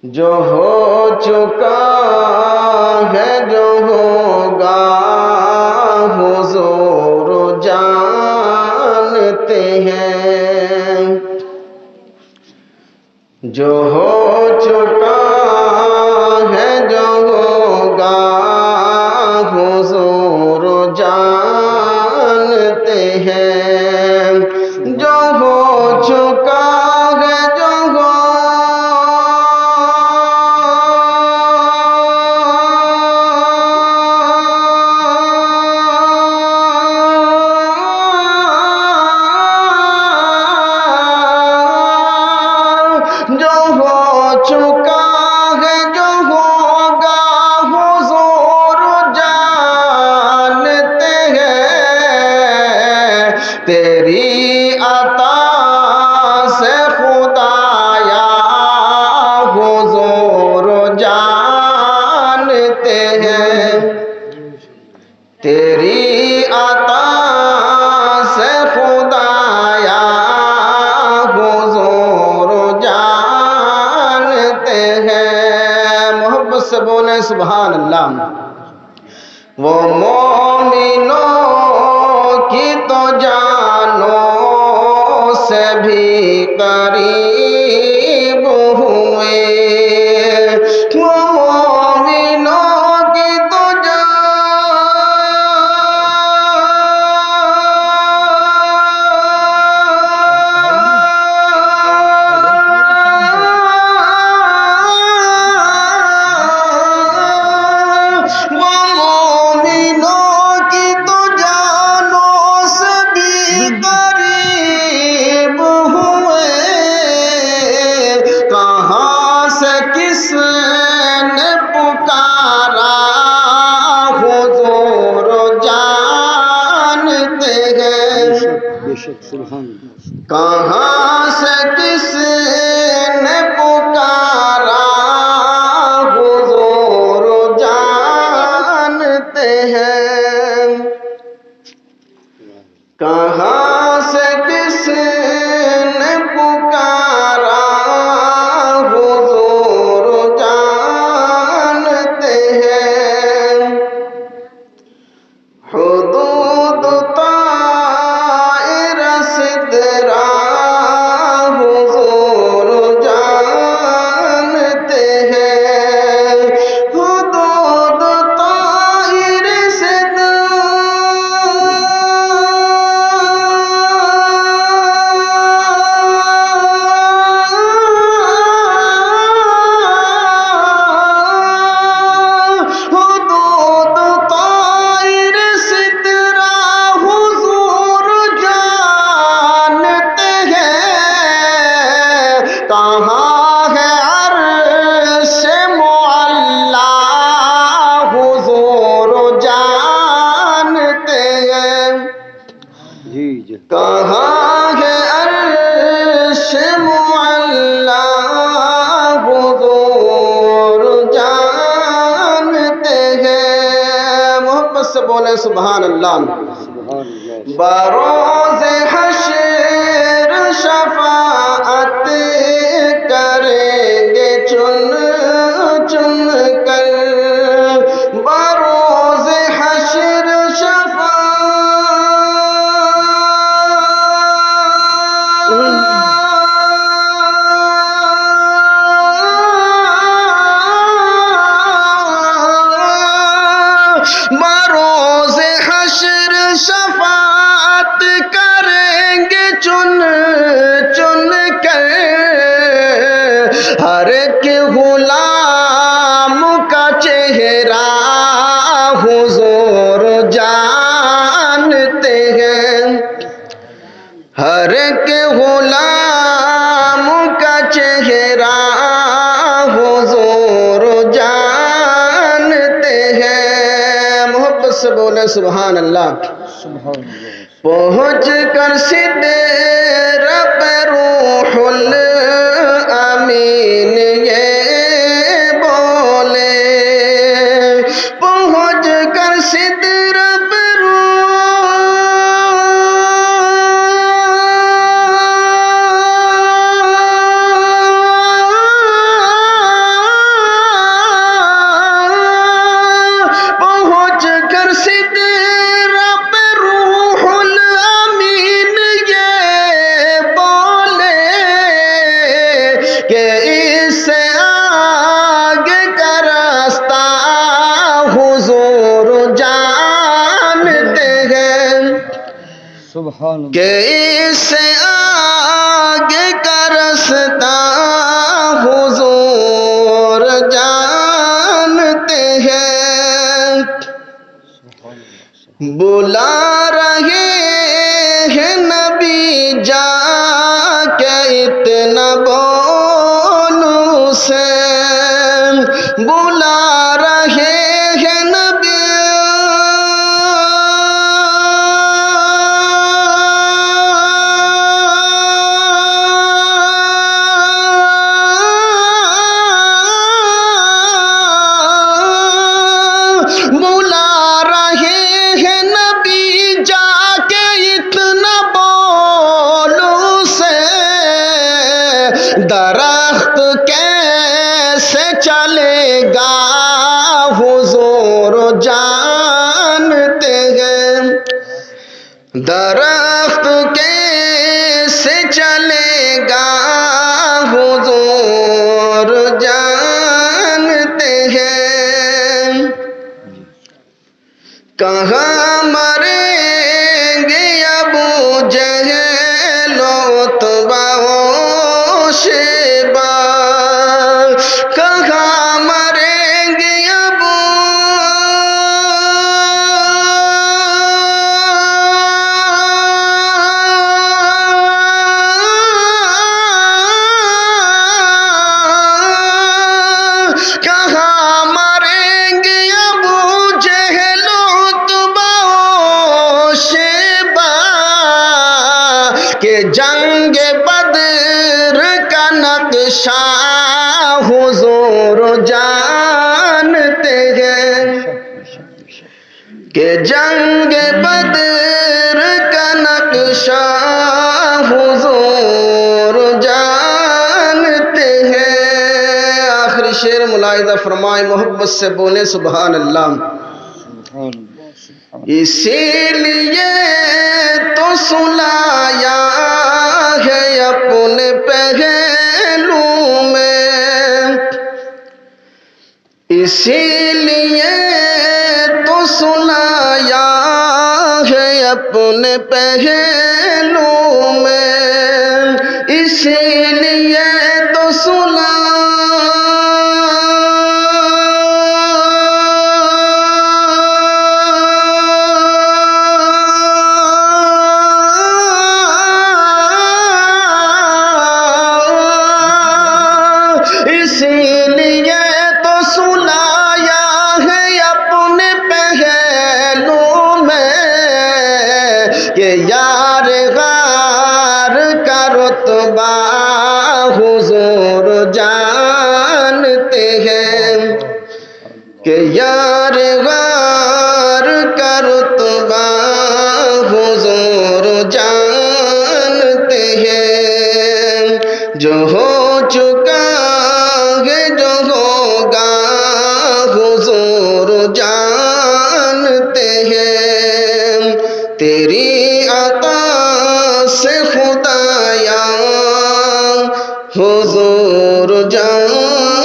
जो हो चुका है जो होगा हुजूर जानते हैं। जो हो चुका है जो होगा हुजूर जानते हैं। जो हो चुका है जो जो हो चुका है जो होगा हुजूर जानते हैं। तेरी अता से खुदाया हुजूर जानते हैं। तेरी अता से खुदाया हुजूर जानते हैं। मोहब्बत से बोले सुभान अल्लाह। वो मोमिनों की तो जानों से भी करीब हुए। वो मोमिनों की तो कहाँ से किसने पुकारा हुजूर जानते हैं। कहाँ से किसने पुकारा हुजूर जानते हैं। हुदूद सिदरा हुजूर जानते हैं। हुदूद ताहिर हुदूद ताहिर सिदरा हुजूर कहाँ है अर्श मुअल्ला हुजूर जानते हैं। कहाँ है अर्श मुअल्ला हुजूर जानते हैं। मोहब्बत से बोले सुभान अल्लाह। बरोज़े हश्र शफाअत करेंगे चुन चुन कर। बरोज़े हश्र बरोज़े हश्र शफाअत करेंगे चुन चुन कर। हर एक गुलाम का चेहरा हुजूर जानते हैं। हर एक गुलाम का चेहरा हुजूर जानते हैं। मोहब्बत से बोले सुभान अल्लाह। पहुँच कर सिदरा पे रूहुल अमीन ये बोले। पहुँच कर सिदरा पे کہ اس سے آگے کا رستہ حضور جانتے ہیں، بلا رہے ہیں نبی جا کے اتنا بولوں سے، بلا رہے ہیں نبی درخت کیسے چلے گا حضور جانتے ہیں، درخت کیسے چلے گا حضور جانتے ہیں، کہاں مریں گے ابو جہل و عتبہ شیبہ، کہاں مریں گے ابو کہاں مریں گے ابو جہل و عتبہ شیبہ، کہ جنگ بدر کا نقشہ حضور جانتے ہیں، کہ جنگ بدر کا نقشہ حضور جانتے ہیں۔ آخری شعر ملاحظہ فرمائے، محبت سے بولے سبحان اللہ۔ اسی لیے تو سلایا ہے اپنے پہلو میں، اسی لیے تو سلایا ہے اپنے پہلو میں، اسی لیے تو اسی لیے تو سلایا ہے اپنے پہلو میں، کہ یار غار کا رتبہ حضور جانتے ہیں، کہ یار غار کا رتبہ حضور جانتے ہیں، جو ہو چکا ہے جو ہوگا حضور جانتے ہیں، تیری عطا سے خدایا حضور جانتے